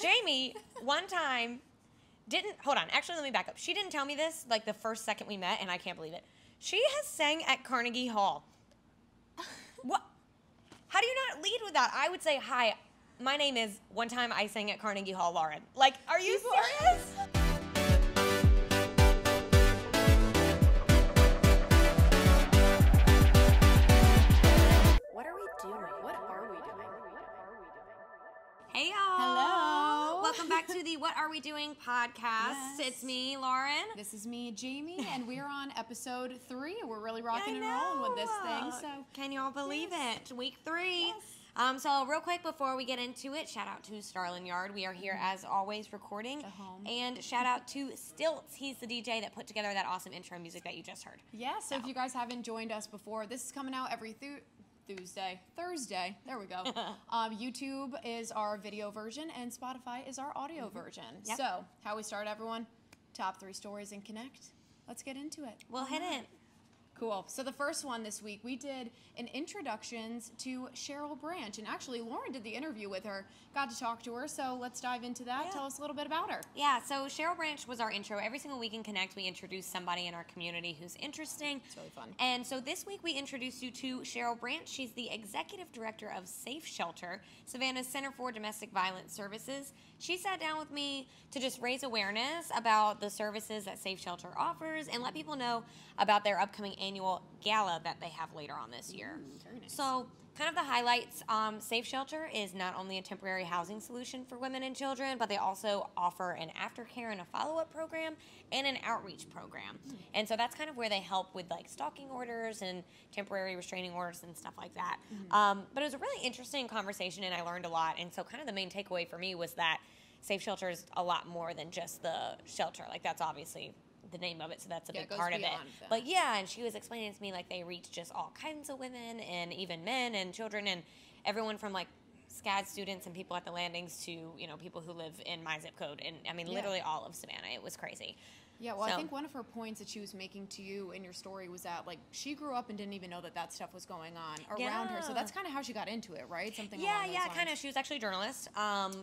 Jamie, one time, hold on, actually, let me back up. She didn't tell me this, like, the first second we met, and I can't believe it. She has sang at Carnegie Hall. What? How do you not lead with that? I would say, hi, my name is, one time I sang at Carnegie Hall, Lauren. Like, are you serious? What are we doing? What are we doing? Hey, y'all. Hello. Welcome back to the What Are We Doing podcast. Yes. It's me, Lauren. This is me, Jamie, and we're on episode 3. We're really rocking and rolling with this thing. So can y'all believe it? Week 3. Yes. So real quick before we get into it, shout out to Starlin Yard. We are here as always recording. At home. And shout out to Stilts. He's the DJ that put together that awesome intro music that you just heard. yeah, so if you guys haven't joined us before, this is coming out every Thursday. There we go. YouTube is our video version, and Spotify is our audio version. Yep. So, how we start, everyone? Top 3 stories and connect. Let's get into it. We'll hit it. Cool. So the first one this week, we did an introductions to CHERYL Branch. And actually, Lauren did the interview with her, got to talk to her. So let's dive into that. Yeah. Tell us a little bit about her. Yeah, so CHERYL Branch was our intro. Every single week in Connect, we introduce somebody in our community who's interesting. It's really fun. And so this week, we introduced you to CHERYL Branch. She's the executive director of Safe Shelter, Savannah's Center for Domestic Violence Services. She sat down with me to just raise awareness about the services that Safe Shelter offers and let people know about their upcoming annual gala that they have later on this year. Very nice. So kind of the highlights, Safe Shelter is not only a temporary housing solution for women and children, but they also offer an aftercare and a follow-up program and an outreach program. And so that's kind of where they help with like stalking orders and temporary restraining orders and stuff like that. But it was a really interesting conversation and I learned a lot. And so kind of the main takeaway for me was that Safe Shelter is a lot more than just the shelter. Like that's obviously the name of it, so that's a big part of it. But yeah, and she was explaining to me like they reach just all kinds of women and even men and children and everyone from like SCAD students and people at the landings to, you know, people who live in my zip code and I mean literally all of Savannah. It was crazy. Yeah, well, I think one of her points that she was making to you in your story was that, like, she grew up and didn't even know that that stuff was going on around her. So that's kind of how she got into it, right? Something along those lines. Kind of. She was actually a journalist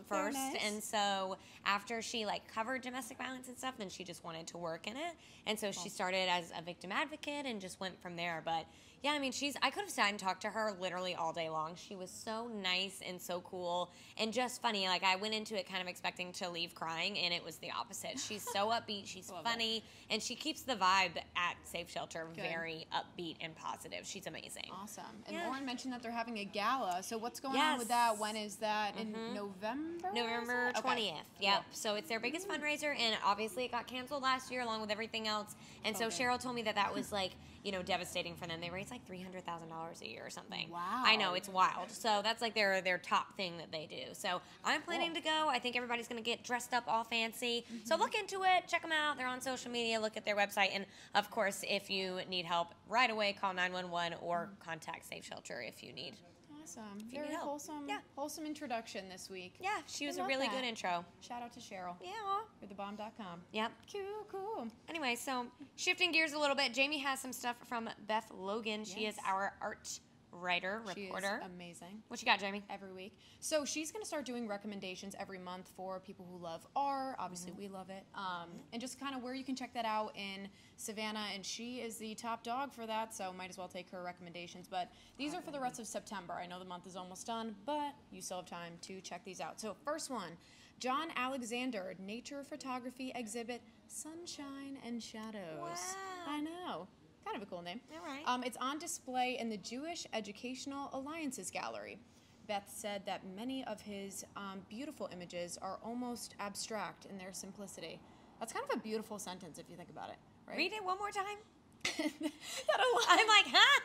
first. Nice. And so after she, like, covered domestic violence and stuff, then she just wanted to work in it. And so she started as a victim advocate and just went from there. But, yeah, I mean, I could have sat and talked to her literally all day long. She was so nice and so cool and just funny. Like, I went into it kind of expecting to leave crying, and it was the opposite. She's so upbeat. She's funny, and she keeps the vibe at Safe Shelter very upbeat and positive. She's amazing. Awesome. And Lauren mentioned that they're having a gala. So what's going on with that? When is that? In November? November 20th. Yep. So it's their biggest fundraiser, and obviously it got canceled last year along with everything else. And so CHERYL told me that was like, you know, devastating for them. They raise like $300,000 a year or something. Wow. I know, it's wild. So that's like their top thing that they do. So I'm planning to go. I think everybody's going to get dressed up all fancy. So look into it. Check them out. They're on social media. Look at their website. And, of course, if you need help right away, call 911 or contact Safe Shelter if you need. Awesome. Very wholesome introduction this week. Yeah, she was a really good intro. Shout out to CHERYL. Yeah. You'rebomb.com. Yep. Cool. Anyway, so shifting gears a little bit, Jamie has some stuff from Beth Logan. She is our art writer, reporter. She is amazing. What you got, Jamie? Every week. So she's going to start doing recommendations every month for people who love art. Obviously, we love it. And just kind of where you can check that out in Savannah. And she is the top dog for that, so might as well take her recommendations. But these are for the rest of September. I know the month is almost done, but you still have time to check these out. So first one, John Alexander, Nature Photography Exhibit, Sunshine and Shadows. Wow. I know. Kind of a cool name. All right. It's on display in the Jewish Educational Alliances Gallery. Beth said that many of his beautiful images are almost abstract in their simplicity. That's kind of a beautiful sentence if you think about it, right? Read it one more time. I'm like, huh?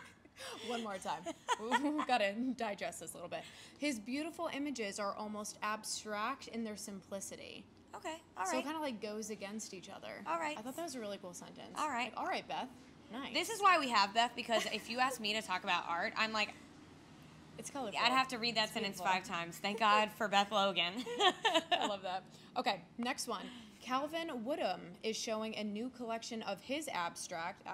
One more time. We've got to digest this a little bit. His beautiful images are almost abstract in their simplicity. Okay, all right. So it kind of like goes against each other. All right. I thought that was a really cool sentence. All right. Like, all right, Beth. Nice. This is why we have Beth, because if you ask me to talk about art, I'm like, it's colorful. I'd have to read that sentence 5 times. Thank God for Beth Logan. I love that. Okay, next one. Calvin Woodham is showing a new collection of his abstract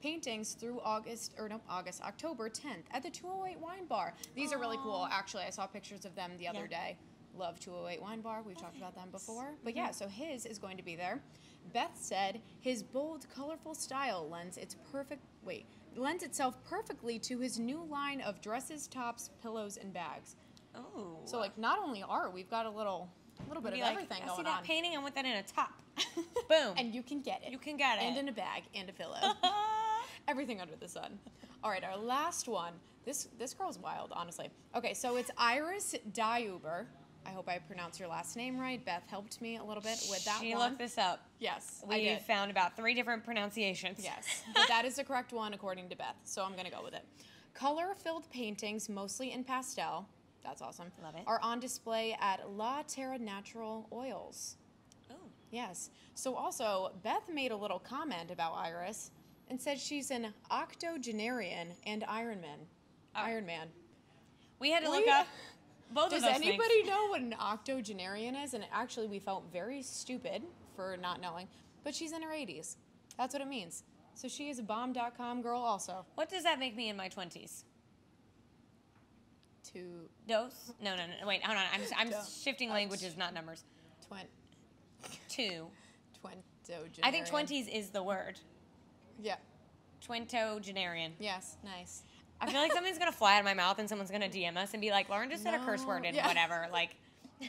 paintings through October 10th at the 208 Wine Bar. These are really cool. Actually, I saw pictures of them the other day. Love 208 Wine Bar. We've talked about them before. But yeah, so his is going to be there. Beth said his bold, colorful style lends itself perfectly to his new line of dresses, tops, pillows, and bags. Oh. So like, not only art, we've got a little bit of everything I going see that on. painting. I want that in a top. Boom. And you can get it. You can get it. And in a bag and a pillow. Everything under the sun. All right, our last one. This girl's wild, honestly. Okay, so it's Iris Dyuber. I hope I pronounced your last name right. Beth helped me a little bit with that She one. looked this up. Yes, I We did. found about 3 different pronunciations. Yes, but that is the correct one according to Beth, so I'm going to go with it. Color-filled paintings, mostly in pastel, that's awesome, Love it. are on display at La Terra Natural Oils. Oh. Yes. So also, Beth made a little comment about Iris and said she's an octogenarian and Iron Man. We had to look up both of Does those anybody things. know what an octogenarian is? And actually, we felt very stupid for not knowing. But she's in her 80s. That's what it means. So she is a bomb.com girl also. What does that make me in my 20s? Dos? No. Wait, hold on. I'm shifting languages, not numbers. 2. Twentogenarian. I think 20s is the word. Yeah. Twentogenarian. Yes. Nice. I feel like something's going to fly out of my mouth and someone's going to DM us and be like, Lauren just said a curse word and Yeah. whatever. Like,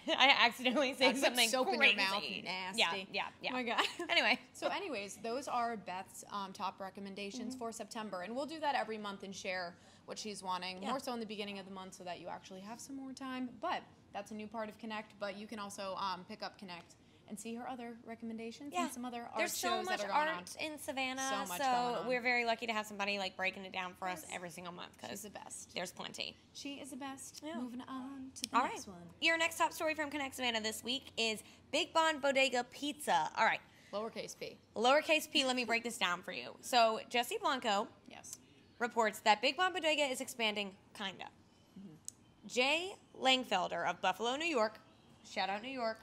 I accidentally say That's like something soap crazy. in your mouth. Nasty. Yeah. Oh my God. Anyway. So anyways, those are Beth's top recommendations for September. And we'll do that every month and share what she's wanting. Yeah. More so in the beginning of the month so that you actually have some more time. But that's a new part of Connect. But you can also pick up Connect and see her other recommendations and some other art There's so shows much that are going art in Savannah, So much going on. we're very lucky to have somebody like breaking it down for us every single month She's because the best. there's plenty. She is the best. Yeah. Moving on to the All next right. one. Your next top story from Connect Savannah this week is Big Bond Bodega Pizza. All right. Lowercase p. Lowercase p, let me break this down for you. So Jesse Blanco Yes. reports that Big Bond Bodega is expanding, kinda. Jay Langfelder of Buffalo, New York, shout out New York,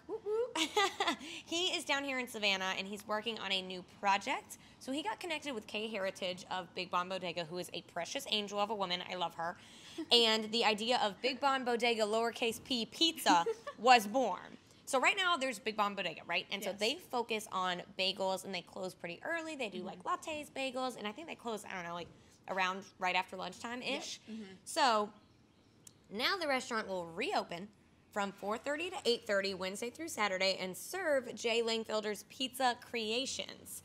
he is down here in Savannah and he's working on a new project. So he got connected with Kay Heritage of Big Bond Bodega, who is a precious angel of a woman. I love her. And the idea of Big Bond Bodega lowercase p pizza was born. So right now there's Big Bond Bodega, right? And so Yes. they focus on bagels and they close pretty early. They do like lattes, bagels, and I think they close, I don't know, like around right after lunchtime-ish. So now the restaurant will reopen from 4:30 to 8:30 Wednesday through Saturday and serve Jay Langfelder's Pizza Creations.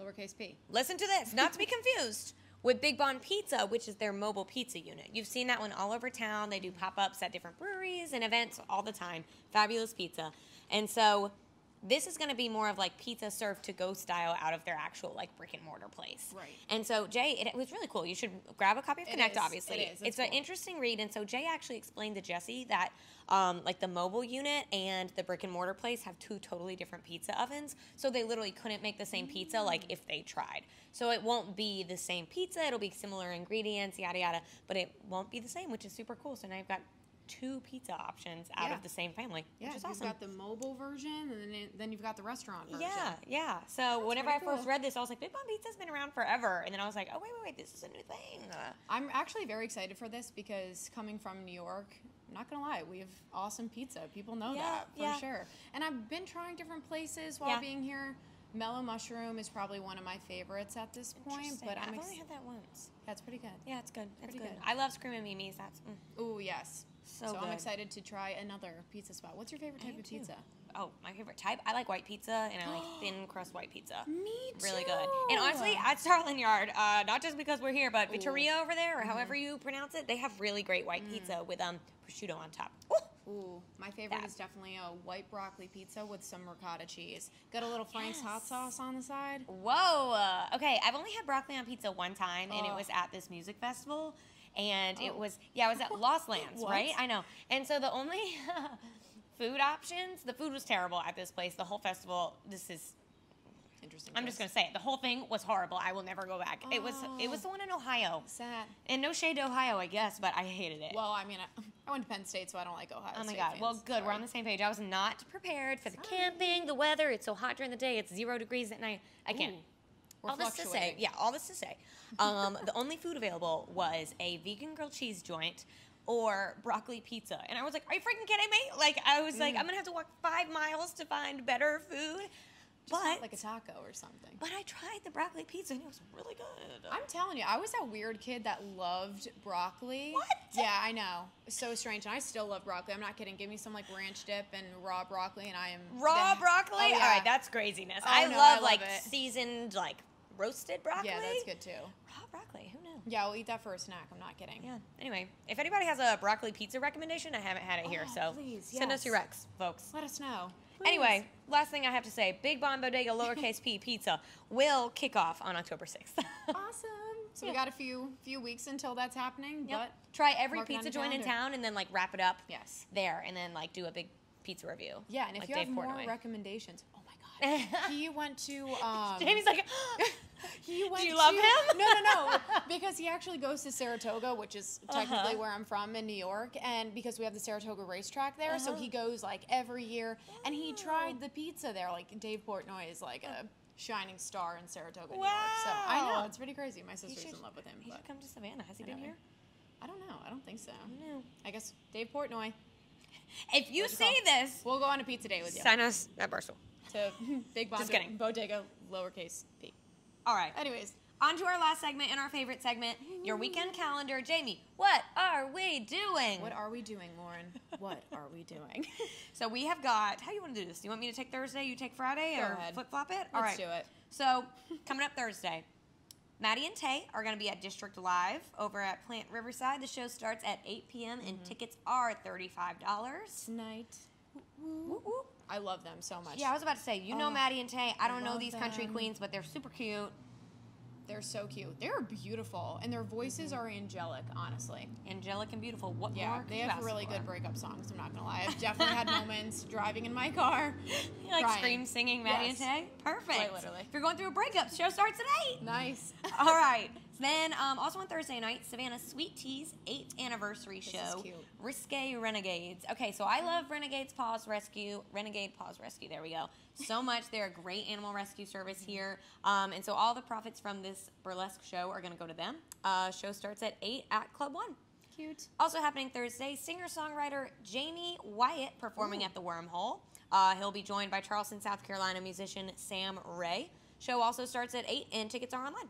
Lowercase p. Listen to this, not to be confused with Big Bond Pizza, which is their mobile pizza unit. You've seen that one all over town. They do pop-ups at different breweries and events all the time. Fabulous pizza. And so this is going to be more of like pizza served to go style out of their actual like brick and mortar place. Right. And so Jay, it was really cool. You should grab a copy of Connect, is. obviously. It is. It's It's an cool. interesting read. And so Jay actually explained to Jesse that like the mobile unit and the brick and mortar place have 2 totally different pizza ovens. So they literally couldn't make the same pizza like if they tried. So it won't be the same pizza. It'll be similar ingredients, yada, yada. But it won't be the same, which is super cool. So now you've got 2 pizza options out of the same family, Yeah, which is you've awesome. got the mobile version, and then you've got the restaurant version. Yeah. So whenever I pretty first cool. read this, I was like, Big Bond Pizza's been around forever. And then I was like, oh, wait, this is a new thing. I'm actually very excited for this because coming from New York, I'm not gonna lie, we have awesome pizza. People know that for sure. And I've been trying different places while being here. Mellow Mushroom is probably one of my favorites at this point, Interesting. but I've only had that once. that's pretty good. Yeah, it's good. It's Pretty good. good. I love Screaming Mimi's. That's Ooh, yes. so So good. I'm excited to try another pizza spot. What's your favorite type am of too. pizza? Oh, my favorite type? I like white pizza, and I like thin crust white pizza. Me Really good. And honestly, at Starland Yard, not just because we're here, but Vittoria over there, or however you pronounce it, they have really great white pizza with prosciutto on top. Ooh, my favorite That. is definitely a white broccoli pizza with some ricotta cheese. Got a little Frank's hot sauce on the side. Whoa. Okay, I've only had broccoli on pizza one time, and it Oh. was at this music festival. And it was at Lost Lands, What? right? I know. And so the only food options, the food was terrible at this place. The whole festival, Interesting. I'm just going to say it. The whole thing was horrible. I will never go back. It was the one in Ohio. Sad. And no shade to Ohio, I guess, but I hated it. Well, I mean, I went to Penn State, so I don't like Ohio Oh my State God. fans. Well, good. We're on the same page. I was not prepared for the camping, the weather. It's so hot during the day. It's 0 degrees at night. I can't. Ooh. We're All this to say, fluctuating. all this to say, the only food available was a vegan grilled cheese joint or broccoli pizza. And I was like, are you freaking kidding me? Like, I was like, I'm going to have to walk 5 miles to find better food. Just not like a taco or something. But I tried the broccoli pizza and it was really good. I'm telling you, I was that weird kid that loved broccoli. What? Yeah, I know. It's so strange. And I still love broccoli. I'm not kidding. Give me some like ranch dip and raw broccoli and I am... Raw broccoli? Oh, yeah. All right, that's craziness. Oh, I no, love I like love it. seasoned, like roasted broccoli. Yeah, that's good too. Raw broccoli, who knew? Yeah, I'll eat that for a snack. I'm not kidding. Yeah. Anyway, if anybody has a broccoli pizza recommendation, I haven't had it here, so please, send us yes. your recs, folks. Let us know. Anyway, last thing I have to say, Big Bon Bodega lowercase p pizza will kick off on October 6th. Awesome. So we got a few weeks until that's happening, but try every mark it on pizza your joint in calendar. town and then like wrap it up Yes. there and then like do a big pizza review. Yeah, and if like you have Dave more Portnoy. recommendations, oh my God. He went to Jamie's like, he went do you love him? No, because he actually goes to Saratoga, which is technically where I'm from in New York, and because we have the Saratoga racetrack there, so he goes like every year, and he tried the pizza there. Like Dave Portnoy is like a shining star in Saratoga, New York. So I know it's pretty crazy. My sister's in love with him. He But should come to Savannah. Has he been Anyway. here? I don't know. I don't think so. No. I guess Dave Portnoy. If you What's it see called? this, We'll go on a pizza date with you. sign us at Barstool. To Big Just kidding. Bodega, lowercase p. All right. Anyways. On to our last segment and our favorite segment, your weekend calendar. Jamie, what are we doing? What are we doing, Lauren? What are we doing? So we have got, how do you want to do this? Do you want me to take Thursday, you take Friday, Go or ahead. flip-flop it? Let's do it. So coming up Thursday, Maddie and Tay are going to be at District Live over at Plant Riverside. The show starts at 8 p.m. and tickets are $35. Tonight. Whoop, whoop. I love them so much. Yeah, I was about to say, you know Maddie and Tay. I don't know love these country them. queens, but they're super cute. They're so cute. They're beautiful, and their voices are angelic, honestly. Angelic and beautiful. What Yeah, more could they you have ask really for? good breakup songs, I'm not going to lie. I've definitely had moments driving in my car. You like crying. scream singing Maddie Yes. and Tay? Perfect. Quite literally. If you're going through a breakup, show starts at 8. Nice. All right. Then, also on Thursday night, Savannah's Sweet Tea's 8th anniversary This show, is cute. Risque Renegades. Okay, so I love Renegade Paws Rescue. There we go. So much. They're a great animal rescue service here. And so all the profits from this burlesque show are going to go to them. Show starts at 8 at Club 1. Cute. Also happening Thursday, singer-songwriter Jamie Wyatt performing at the Wormhole. He'll be joined by Charleston, South Carolina musician Sam Ray. Show also starts at 8 and tickets are online.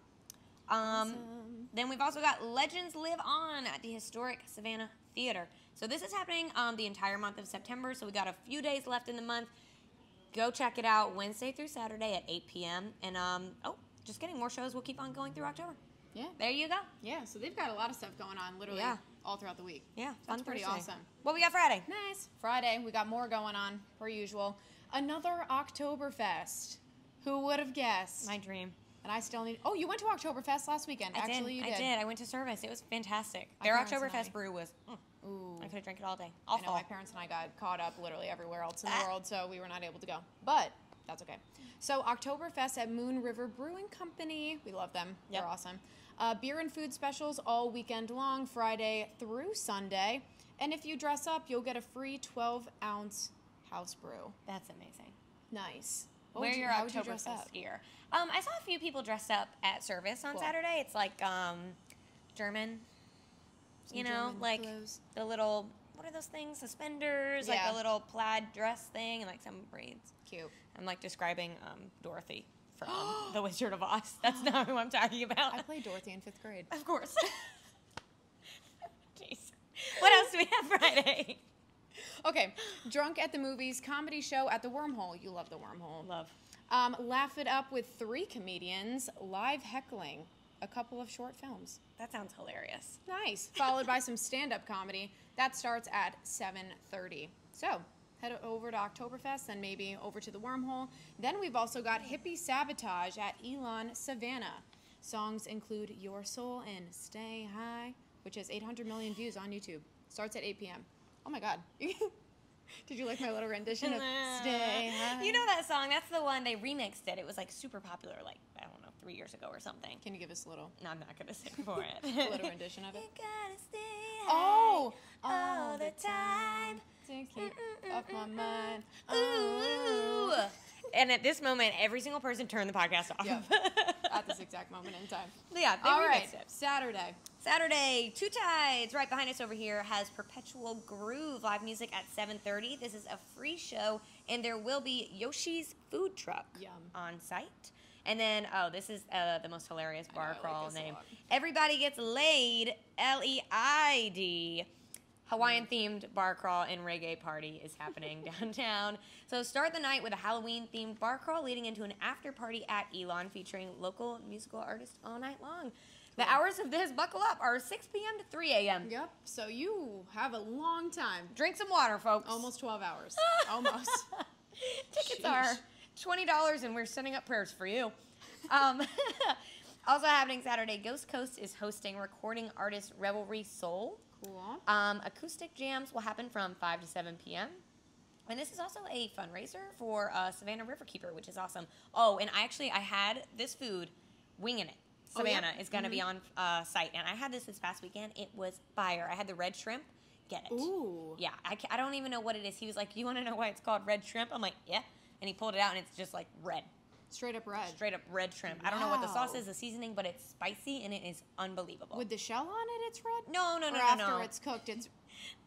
Then we've also got Legends Live On at the historic Savannah Theater. So this is happening the entire month of September, so we got a few days left in the month. Go check it out Wednesday through Saturday at 8 p.m. And, just kidding, more shows will keep on going through October. Yeah. There you go. Yeah, so they've got a lot of stuff going on literally all throughout the week. Yeah, That's fun pretty Thursday. awesome. What we got Friday? Nice. Friday, we got more going on, per usual. Another Oktoberfest. Who would have guessed? My dream. And I still need... Oh, you went to Oktoberfest last weekend. Actually, you did. I did. I went to service. It was fantastic. My Their parents and Oktoberfest I- brew was... Ooh. I could have drank it all day. I know, my parents and I got caught up literally everywhere else in the world, so we were not able to go. But that's okay. So Oktoberfest at Moon River Brewing Company. We love them. Yep. They're awesome. Beer and food specials all weekend long, Friday through Sunday. And if you dress up, you'll get a free 12-ounce house brew. That's amazing. Nice. Wear your how would you dress Oktoberfest up? gear. I saw a few people dressed up at service on Cool. Saturday. It's like German, Some you know, German like clothes. the little, what are those things? Suspenders, like Yeah. the little plaid dress thing, and like some braids. Cute. I'm like describing Dorothy from The Wizard of Oz. That's not who I'm talking about. I played Dorothy in 5th grade. Of course. Jeez. What else do we have Friday? Okay, Drunk at the Movies comedy show at the Wormhole. You love the Wormhole. Love. Laugh It Up with 3 comedians, live heckling a couple of short films. That sounds hilarious. Nice. Followed by some stand-up comedy. That starts at 7:30. So, head over to Oktoberfest, then maybe over to the Wormhole. Then we've also got Hippie Sabotage at Elon, Savannah. Songs include Your Soul and Stay High, which has 800 million views on YouTube. Starts at 8 p.m. Oh my God. Did you like my little rendition of Stay High? You know that song? That's the one they remixed it. It was like super popular, like, I don't know, 3 years ago or something. Can you give us a little, No, I'm not going to sing for it. a little rendition of it? You gotta stay Oh! high all the time. To keep off my mind. Ooh. and at this moment, every single person turned the podcast off. Yep. At this exact moment in time. Yeah, they All remixed right, it. Saturday. Two Tides, right behind us over here, has Perpetual Groove live music at 7:30. This is a free show, and there will be Yoshi's food truck on site. And then, this is the most hilarious bar crawl name. Everybody Gets Laid, LEID. Hawaiian-themed bar crawl and reggae party is happening downtown. So start the night with a Halloween-themed bar crawl leading into an after-party at Elon featuring local musical artists all night long. The hours of this, buckle up, are 6 p.m. to 3 a.m. Yep, so you have a long time. Drink some water, folks. Almost 12 hours. Almost. Tickets are $20, and we're setting up prayers for you. Also happening Saturday, Ghost Coast is hosting recording artist Revelry Soul. Cool. Acoustic jams will happen from 5 to 7 p.m. And this is also a fundraiser for Savannah Riverkeeper, which is awesome. Oh, and I had this food, Winging It. Savannah is going to be on site. And I had this past weekend. It was fire. I had the red shrimp. Get it. Ooh. Yeah, I don't even know what it is. He was like, you want to know why it's called red shrimp? I'm like, yeah. And he pulled it out, and it's just like red. Straight up red. Straight up red shrimp. Wow. I don't know what the sauce is, the seasoning, but it's spicy, and it is unbelievable. With the shell on it, it's red? No. After it's cooked, it's...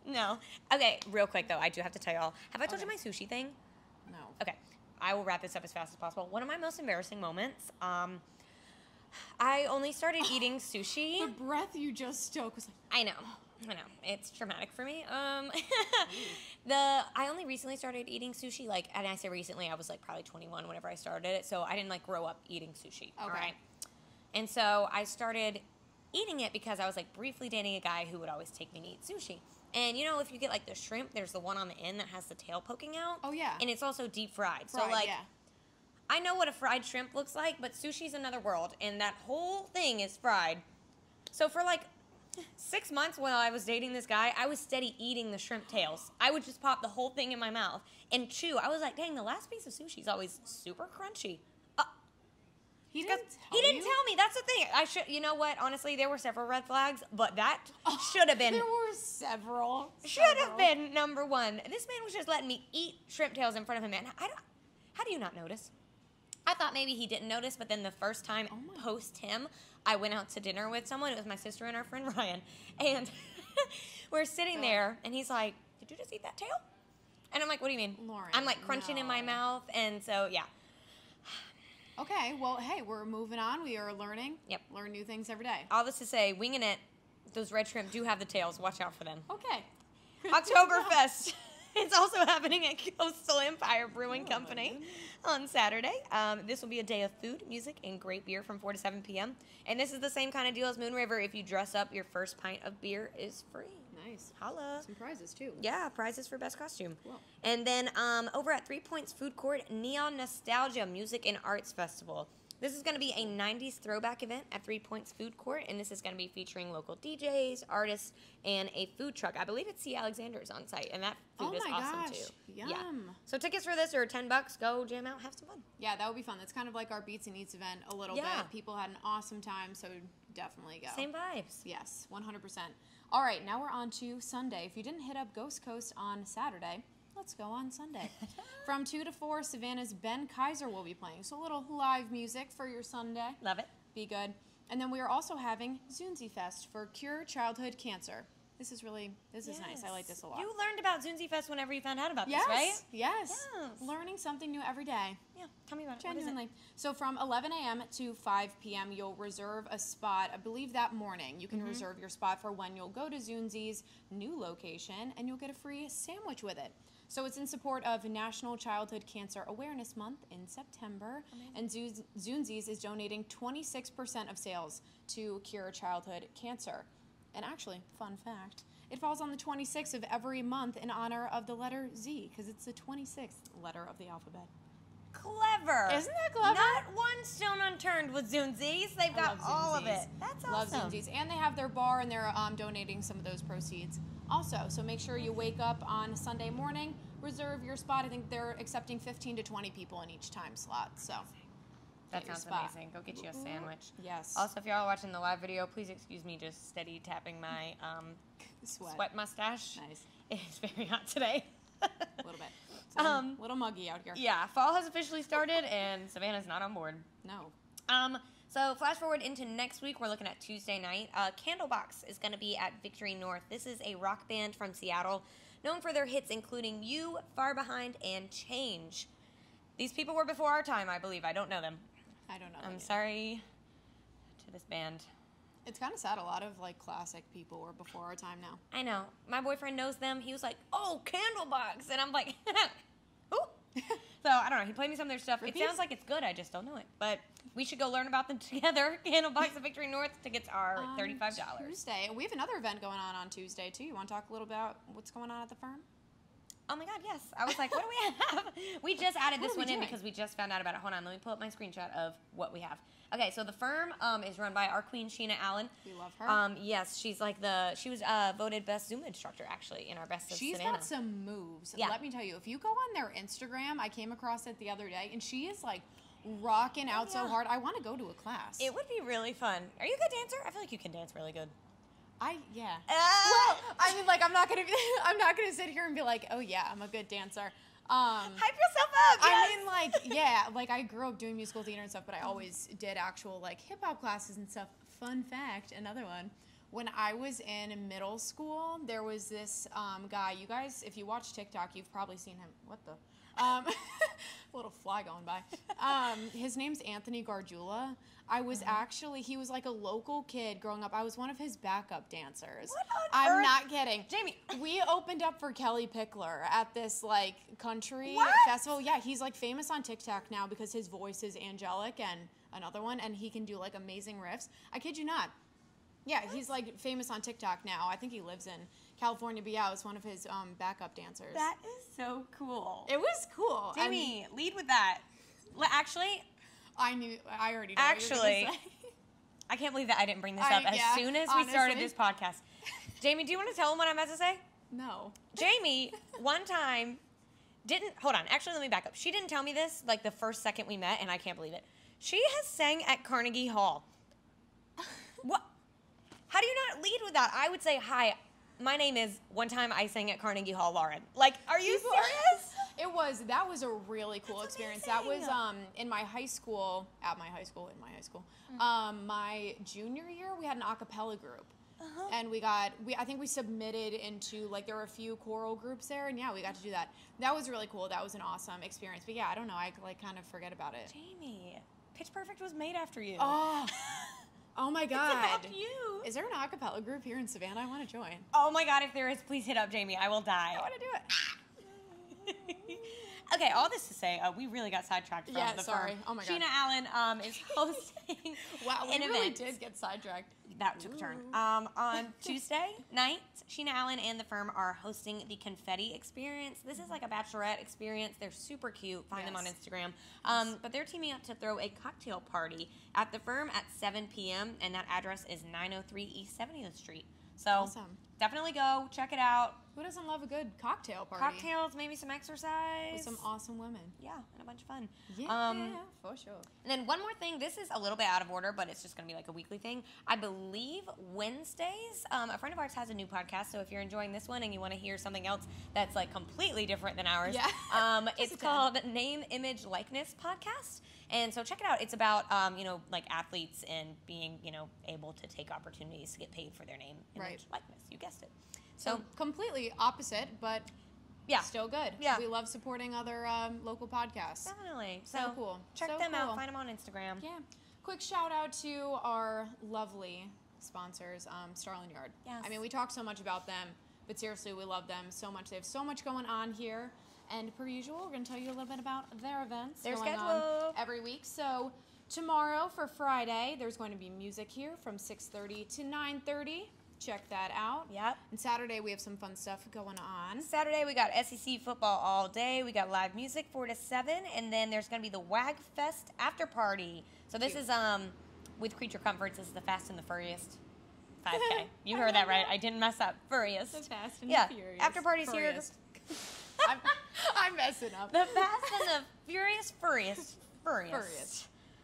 No. Okay, real quick, though, I do have to tell y'all. Have I told you my sushi thing? No. Okay. I will wrap this up as fast as possible. One of my most embarrassing moments, I only started eating sushi. The breath you just stoked was like... I know. It's traumatic for me. I only recently started eating sushi, and I say recently, I was probably 21 whenever I started it, so I didn't grow up eating sushi. Okay. All right. And so I started eating it because I was briefly dating a guy who would always take me to eat sushi. And if you get the shrimp, there's the one on the end that has the tail poking out. Oh yeah. And it's also deep fried. Yeah. I know what a fried shrimp looks like, but sushi's another world, and that whole thing is fried. So for 6 months while I was dating this guy, I was steady eating the shrimp tails. I would just pop the whole thing in my mouth and chew. I was like, dang, the last piece of sushi is always super crunchy. He didn't tell me. That's the thing. You know what? Honestly, there were several red flags, but that should have been. There were several. Should have been number one. This man was just letting me eat shrimp tails in front of him, man. How do you not notice? I thought maybe he didn't notice, but then the first time post him, I went out to dinner with someone. It was my sister and our friend Ryan. And we're sitting there, and he's like, did you just eat that tail? And I'm like, what do you mean? Lauren, I'm crunching in my mouth. And so, yeah. Okay, well, hey, we're moving on. We are learning. Yep. Learn new things every day. All this to say, Winging It, those red shrimp do have the tails. Watch out for them. Okay. Oktoberfest. It's also happening at Coastal Empire Brewing Company on Saturday. This will be a day of food, music, and great beer from 4 to 7 p.m. And this is the same kind of deal as Moon River. If you dress up, your first pint of beer is free. Nice. Holla. Some prizes, too. Yeah, prizes for best costume. Cool. And then over at 3 Points Food Court, Neon Nostalgia Music and Arts Festival. This is going to be a 90s throwback event at 3 Points Food Court, and this is going to be featuring local DJs, artists, and a food truck. I believe it's C. Alexander's on site, and that food is awesome, too. Yum. Yeah. So tickets for this are $10. Go jam out, have some fun. Yeah, that would be fun. That's kind of like our Beats and Eats event a little bit. People had an awesome time, so definitely go. Same vibes. Yes, 100%. All right, now we're on to Sunday. If you didn't hit up Ghost Coast on Saturday, let's go on Sunday. From 2 to 4, Savannah's Ben Kaiser will be playing. So a little live music for your Sunday. Love it. Be good. And then we are also having Zunzi Fest for Cure Childhood Cancer. This is nice. I like this a lot. You learned about Zunzi Fest whenever you found out about this, right? Yes. Learning something new every day. Yeah. Tell me about it. Genuinely. So from 11 a.m. to 5 p.m., you'll reserve a spot. I believe that morning you can reserve your spot for when you'll go to Zunzi's new location, and you'll get a free sandwich with it. So it's in support of National Childhood Cancer Awareness Month in September. Amazing. And Zunzi's is donating 26% of sales to cure childhood cancer. And actually, fun fact, it falls on the 26th of every month in honor of the letter Z, because it's the 26th letter of the alphabet. Clever. Isn't that clever? Not one stone unturned with Zunzi's. They've got all of it. That's awesome. Love Zunzi's. And they have their bar, and they're donating some of those proceeds also. So make sure you wake up on Sunday morning, reserve your spot. I think they're accepting 15 to 20 people in each time slot. So that sounds amazing. Go get you a sandwich. Yes. Also, if y'all are watching the live video, please excuse me just steady tapping my sweat mustache. Nice. It is very hot today. A little bit. It's a little muggy out here. Yeah, fall has officially started, and Savannah's not on board. No. So flash forward into next week, we're looking at Tuesday night. Candlebox is going to be at Victory North. This is a rock band from Seattle, known for their hits including You, Far Behind, and Change. These people were before our time, I believe. I don't know them. I don't know. I'm sorry to this band. It's kind of sad. A lot of like classic people were before our time now. I know. My boyfriend knows them. He was like, "Oh, Candlebox," and I'm like, "Who?" So I don't know. He played me some of their stuff. It sounds like it's good. I just don't know it. But we should go learn about them together. Candlebox at Victory North. Tickets are $35. Tuesday, and we have another event going on Tuesday too. You want to talk a little about what's going on at the firm? Oh my God, yes. I was like, what do we have? We just added this one in doing? because we just found out about it. Hold on, let me pull up my screenshot of what we have. Okay, so the firm is run by our queen, Sheena Allen. We love her. Yes, she's like she was voted best Zoom instructor actually in our best of She's Savannah. got some moves. Yeah. Let me tell you, if you go on their Instagram, I came across it the other day, and she is like rocking out so hard. I want to go to a class. It would be really fun. Are you a good dancer? I feel like you can dance really good. Yeah. Well, I mean, like, I'm not gonna sit here and be like, oh yeah, I'm a good dancer. Hype yourself up. Yes. I mean, like, yeah, like I grew up doing musical theater and stuff, but I always did actual like hip hop classes and stuff. Fun fact, another one. When I was in middle school, there was this guy. You guys, if you watch TikTok, you've probably seen him. What the? Little fly going by. His name's Anthony Gargiula. He was like a local kid growing up. I was one of his backup dancers. What on I'm earth? not kidding. Jamie. We opened up for Kelly Pickler at this like country festival. Yeah, he's like famous on TikTok now because his voice is angelic, and another one, and he can do like amazing riffs. I kid you not. Yeah, he's like famous on TikTok now. I think he lives in California, but yeah, I was one of his backup dancers. That is so cool. It was cool. Jamie, lead with that. Actually, I already know what you were Actually, gonna say. I can't believe that I didn't bring this up as soon as we started honestly. this podcast. Jamie, do you want to tell them what I'm about to say? No. Jamie, one time, hold on, actually, let me back up. She didn't tell me this, like, the first second we met, and I can't believe it. She has sang at Carnegie Hall. What? How do you not lead with that? I would say, hi, my name is, one time I sang at Carnegie Hall, Lauren. Like, are you serious? That was a really cool experience. amazing. That was in my high school, my junior year, we had an a cappella group. And I think we submitted into, like, there were a few choral groups there, and yeah, we got to do that. That was really cool. That was an awesome experience. But yeah, I don't know, I like kind of forget about it. Jamie, Pitch Perfect was made after you. Oh my God. It's about you. Is there an a cappella group here in Savannah? I want to join. Oh my God, if there is, please hit up Jamie. I will die. I want to do it. Okay, all this to say, we really got sidetracked from the sorry. firm. Oh my God. Sheena Allen is hosting Wow, we an really event. did get sidetracked. That took a turn. On Tuesday night, Sheena Allen and the firm are hosting the Confetti Experience. This is like a bachelorette experience. They're super cute. Find them on Instagram. But they're teaming up to throw a cocktail party at the firm at 7 p.m., and that address is 903 East 70th Street. So Awesome. Definitely go. Check it out. Who doesn't love a good cocktail party? Cocktails, maybe some exercise. With some awesome women. Yeah, and a bunch of fun. Yeah, for sure. And then one more thing. This is a little bit out of order, but it's just going to be like a weekly thing. I believe Wednesdays, a friend of ours has a new podcast, so if you're enjoying this one and you want to hear something else that's like completely different than ours, it's called Name, Image, Likeness Podcast. And so check it out. It's about, like athletes and being, able to take opportunities to get paid for their name, image, likeness. You guessed it. So completely opposite, but still good. Yeah. We love supporting other local podcasts. Definitely. So cool. Check them out. Find them on Instagram. Yeah. Quick shout out to our lovely sponsors, Starland Yard. Yes. I mean, we talk so much about them, but seriously, we love them so much. They have so much going on here. And per usual, we're going to tell you a little bit about their events Their going schedule on every week. So tomorrow for Friday, there's going to be music here from 6:30 to 9:30. Check that out. Yep. And Saturday, we have some fun stuff going on. Saturday, we got SEC football all day. We got live music 4 to 7. And then there's going to be the Wag Fest after party. So this is, with Creature Comforts, this is the Fast and the Furious 5K. You heard that right. I didn't mess up. Furious. The Fast and the Furious. After party's here. I'm messing up. The Fast and the Furious.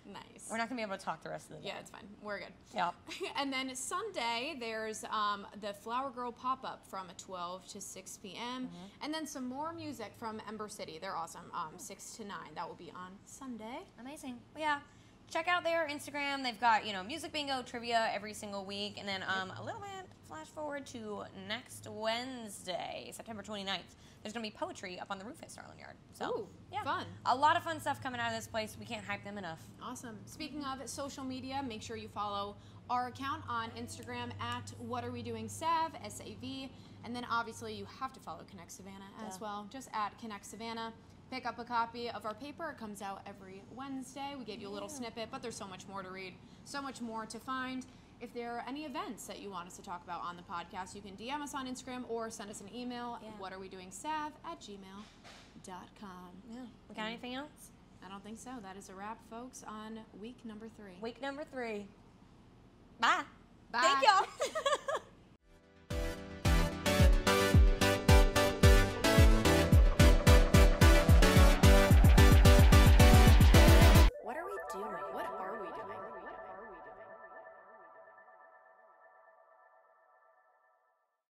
Nice. We're not going to be able to talk the rest of the day. Yeah, it's fine. We're good. Yep. And then Sunday, there's the Flower Girl pop-up from 12 to 6 p.m. And then some more music from Ember City. They're awesome. 6 to 9. That will be on Sunday. Amazing. Well, yeah. Check out their Instagram. They've got, music bingo, trivia every single week. And then a little bit flash forward to next Wednesday, September 29th. There's going to be poetry up on the roof at Starland Yard. So, ooh, yeah. Fun. A lot of fun stuff coming out of this place. We can't hype them enough. Awesome. Speaking of social media, make sure you follow our account on Instagram at WhatAreWeDoingSav, S-A-V. And then obviously you have to follow Connect Savannah as well. Just at Connect Savannah. Pick up a copy of our paper. It comes out every Wednesday. We gave you a little snippet, but there's so much more to read, so much more to find. If there are any events that you want us to talk about on the podcast, you can DM us on Instagram or send us an email at whatarewedoingsav@gmail.com. Yeah. We got anything else? I don't think so. That is a wrap, folks, on week number 3. Week number 3. Bye. Bye. Thank y'all.